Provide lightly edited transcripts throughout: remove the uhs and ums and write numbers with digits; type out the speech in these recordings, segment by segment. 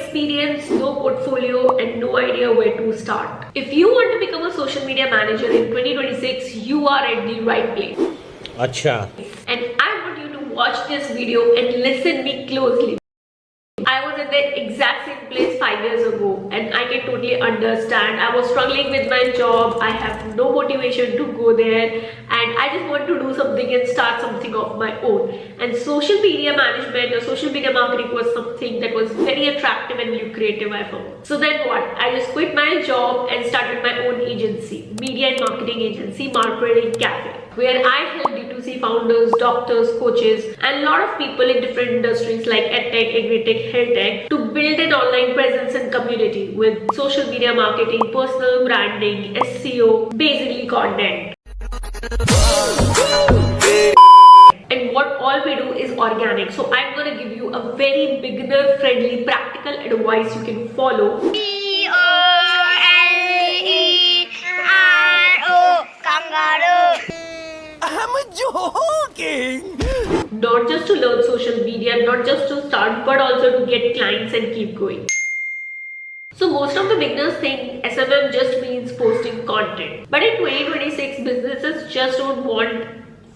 experience, no portfolio, and no idea where to start. If you want to become a social media manager in 2026, you are at the right place. Acha. And I want you to watch this video and listen me closely. I was at the exact same place 5 years ago, and I can totally understand. I was struggling with my job. I have no motivation to go there, and I just want to do something and start something of my own. And social media management or social media marketing was something that was very attractive and lucrative, I found. So then what? I just quit my job and started my own agency, media and marketing agency, Marketing Cafe, where I help D2C founders, doctors, coaches, and a lot of people in different industries like EdTech, AgriTech, HealthTech to build an online presence and community with social media marketing, personal branding, SEO, basically content. And what all we do is organic. So I'm going to give you a very beginner friendly practical advice you can follow. COLERO, kangaroo. I'm joking! Not just to learn social media, not just to start, but also to get clients and keep going. So most of the beginners think SMM just means posting content. But in 2026, businesses just don't want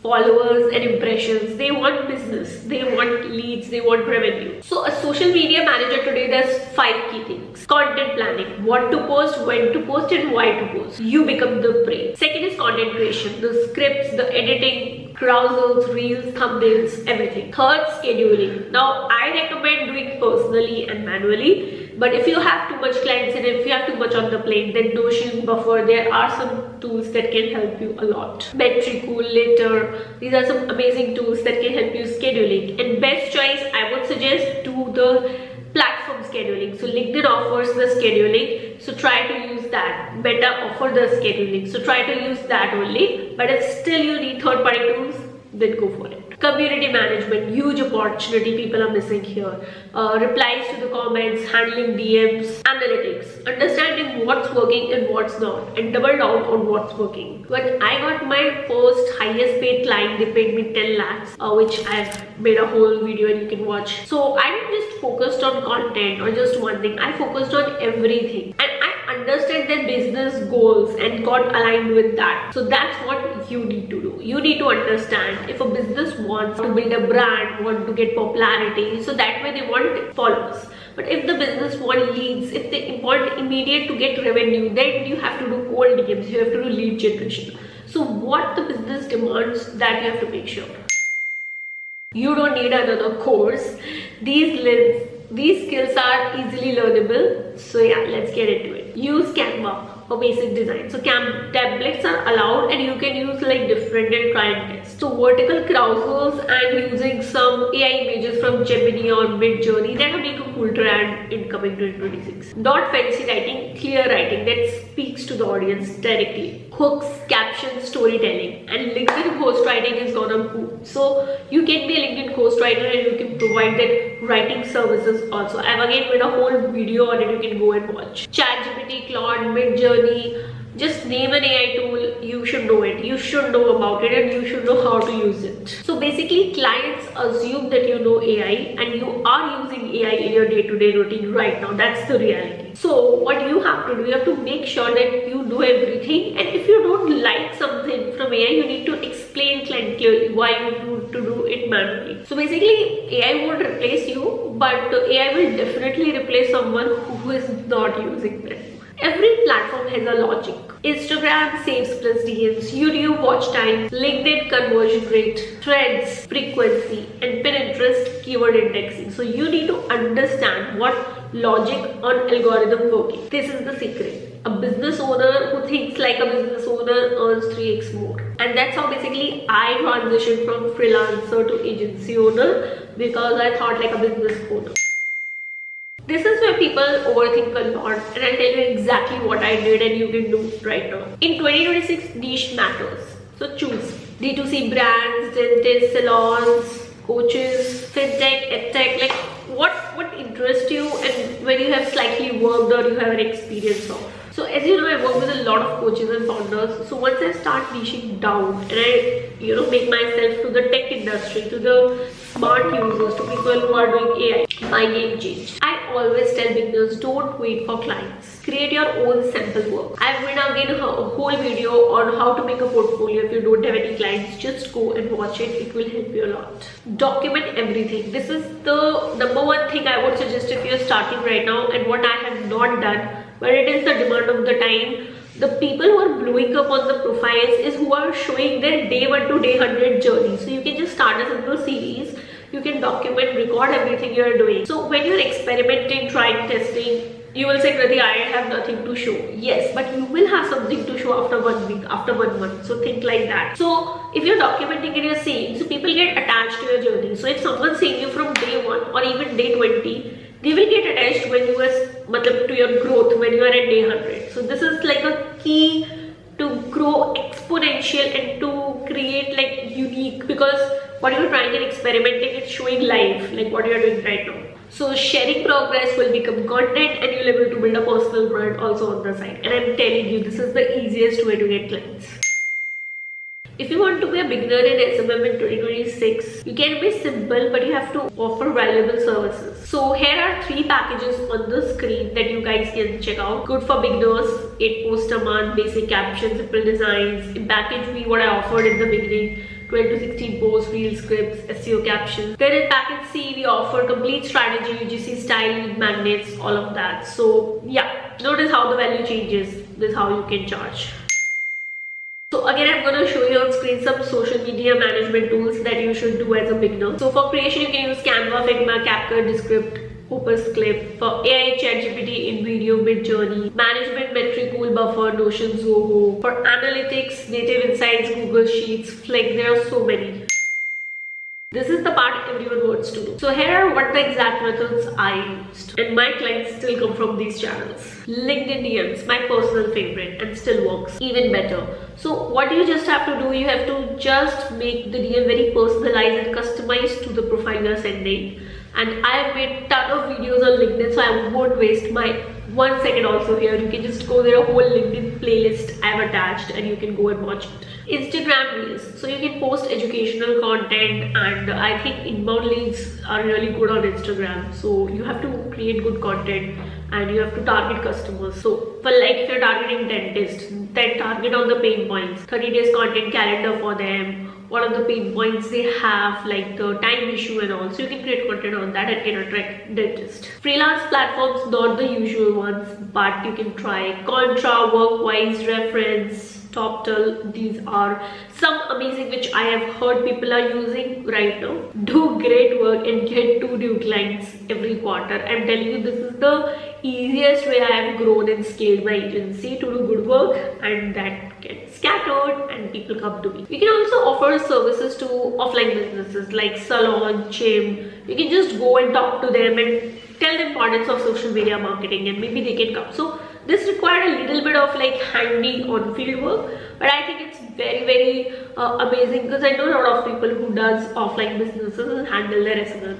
followers and impressions. They want business, they want leads, they want revenue. So a social media manager today does 5 key things. Content planning, what to post, when to post, and why to post. You become the brain. Second is content creation, the scripts, the editing, carousels, reels, thumbnails, everything. Third, scheduling. Now I recommend doing personally and manually. But if you have too much clients and if you have too much on the plate, then Notion, Buffer, there are some tools that can help you a lot. Metricool, Later, these are some amazing tools that can help you scheduling. And best choice, I would suggest do the platform scheduling. So LinkedIn offers the scheduling, so try to use that. Meta offer the scheduling, so try to use that only. But if still you need third-party tools, then go for it. Community management, huge opportunity people are missing here. Replies to the comments, handling DMs, analytics, understanding what's working and what's not, and double down on what's working. When I got my first highest paid client, they paid me 10 lakhs, which I've made a whole video and you can watch. So I didn't just focused on content or just one thing, I focused on everything. And I understood their business goals and got aligned with that. So that's what you need to do. You need to understand if a business wants to build a brand, want to get popularity, so that way they want followers. But if the business want leads, if they want immediate to get revenue, then you have to do cold DMs, you have to do lead generation. So what the business demands, that you have to make sure. You don't need another course. These skills are easily learnable. So yeah, let's get into it. Use Canva for basic design. So templates are allowed and you can use like different and try and test. So vertical carousels and using some AI images from Gemini or Midjourney, that will make a cool trend in coming 2026. Not fancy writing, clear writing that speaks to the audience directly. Hooks, captions, storytelling, and LinkedIn ghostwriting is gonna boom. So you can be a LinkedIn ghostwriter and you can provide that writing services also. I've again made a whole video on it, you can go and watch. ChatGPT, Claude, Midjourney, just name an AI tool, you should know it. You should know about it and you should know how to use it. So basically clients assume that you know AI and you are using AI in your day-to-day routine right now. That's the reality. So what you have to do, you have to make sure that you know everything, and if you don't like something from AI, you need to explain clearly why you need to do it manually. So basically AI won't replace you, but AI will definitely replace someone who is not using them. Every platform has a logic. Instagram saves plus DMs, YouTube watch time, LinkedIn conversion rate, Threads frequency, and Pinterest keyword indexing. So you need to understand what logic on algorithm working. This is the secret. A business owner who thinks like a business owner earns 3x more. And that's how basically I transitioned from freelancer to agency owner, because I thought like a business owner. This is where people overthink a lot, and I'll tell you exactly what I did and you can do right now. In 2026, niche matters. So choose D2C brands, dentists, salons, coaches, fintech, edtech, like what interests you and when you have slightly worked or you have an experience of. So as you know, I work with a lot of coaches and founders. So once I start niching down and I make myself to the tech industry, to the smart users, to people who are doing AI, my game changed. I always tell beginners, don't wait for clients. Create your own sample work. I've made again a whole video on how to make a portfolio if you don't have any clients. Just go and watch it. It will help you a lot. Document everything. This is the number one thing I would suggest if you're starting right now, and what I have not done, but it is the demand of the time. The people who are blowing up on the profiles is who are showing their day 1 to day 100 journey. So you can just start a simple series. You can document, record everything you are doing. So when you're experimenting, trying, testing, you will say, Kriti, I have nothing to show. Yes, but you will have something to show after 1 week, after 1 month. So think like that. So if you're documenting and you're seeing, so people get attached to your journey. So if someone's seeing you from day 1 or even day 20, they will get attached when you are to your growth when you are at day 100. So this is like a key to grow exponential and to create like unique, because what you're trying and experimenting, it's showing live like what you're doing right now. So sharing progress will become content and you'll be able to build a personal brand also on the side. And I'm telling you, this is the easiest way to get clients. If you want to be a beginner in SMM in 2026, you can be simple, but you have to offer valuable services. So here are 3 packages on the screen that you guys can check out. Good for beginners, 8 posts a month, basic captions, simple designs. In package B, what I offered in the beginning, 12 to 16 posts, reel scripts, SEO captions. Then in package C, we offer complete strategy, UGC style, lead magnets, all of that. So yeah, notice how the value changes. This is how you can charge. So again, I'm going to show you on screen some social media management tools that you should do as a beginner. So for creation, you can use Canva, Figma, CapCut, Descript, Opus Clip. For AI, ChatGPT, InVideo, Midjourney. Management, Metricool, Buffer, Notion, Zoho. For analytics, Native Insights, Google Sheets, Flick. There are so many. This is the part everyone wants to do. So here are what the exact methods I used, and my clients still come from these channels. LinkedIn DMs, my personal favorite, and still works even better. So what you just have to do, you have to just make the DM very personalized and customized to the profile you're sending. And I have made ton of videos on LinkedIn, so I won't waste my 1 second also here. You can just go there, a whole LinkedIn playlist I've attached, and you can go and watch it. Instagram Reels, so you can post educational content, and I think inbound leads are really good on Instagram. So you have to create good content and you have to target customers. So for like if you're targeting dentists, then target on the pain points, 30 days content calendar for them, what are the pain points they have, like the time issue and all. So you can create content on that and can attract dentists. Freelance platforms, not the usual ones, but you can try Contra, Workwise, Reference, TopTal. These are some amazing which I have heard people are using right now. Do great work and get 2 new clients every quarter. I'm telling you, this is the easiest way I have grown and scaled my agency, to do good work and that gets scattered and people come to me. You can also offer services to offline businesses like salon, gym. You can just go and talk to them and tell them importance of social media marketing, and maybe they can come. So this required a little bit of like handy on field work, but I think it's very amazing, because I know a lot of people who does offline businesses and handle their SMM.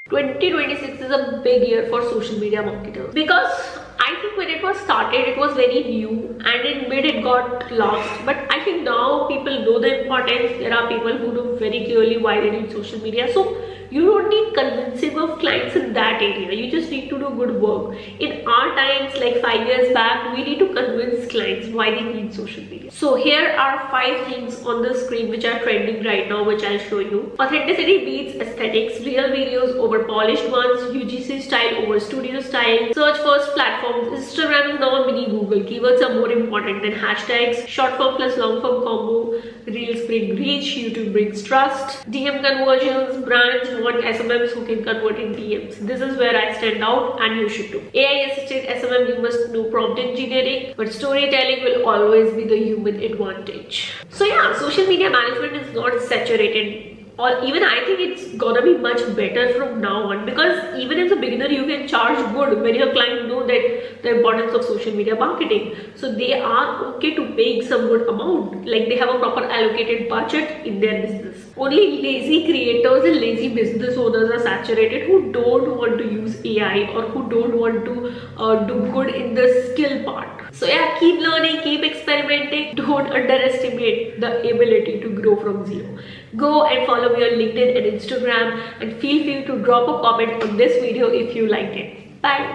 2026 is a big year for social media marketers, because I think when it was started, it was very new and in mid it got lost. But I think now people know the importance. There are people who know very clearly why they need social media. So you don't need convincing of clients in that area. You just need to do good work. In our times, like 5 years back, we need to convince clients why they need social media. So here are 5 things on the screen which are trending right now, which I'll show you. Authenticity beats aesthetics. Real videos over polished ones. UGC style over studio style. Search first platforms. Instagram is now a mini Google. Keywords are more important than hashtags. Short form plus long form combo. Reels bring reach. YouTube brings trust. DM conversions. Brands want SMMs who can convert in DMs. This is where I stand out, and you should too. AI assisted SMM, you must know prompt engineering, but storytelling will always be the human advantage. So yeah, social media management is not saturated, or even I think it's gonna be much better from now on, because even as a beginner you can charge good when your client know that the importance of social media marketing. So they are okay to paying some good amount, like they have a proper allocated budget in their business. Only lazy creators and lazy business owners are saturated who don't want to use AI or who don't want to do good in the skill part. So yeah, keep learning, keep experimenting. Don't underestimate the ability to grow from zero. Go and follow me on LinkedIn and Instagram, and feel free to drop a comment on this video if you liked it. Bye.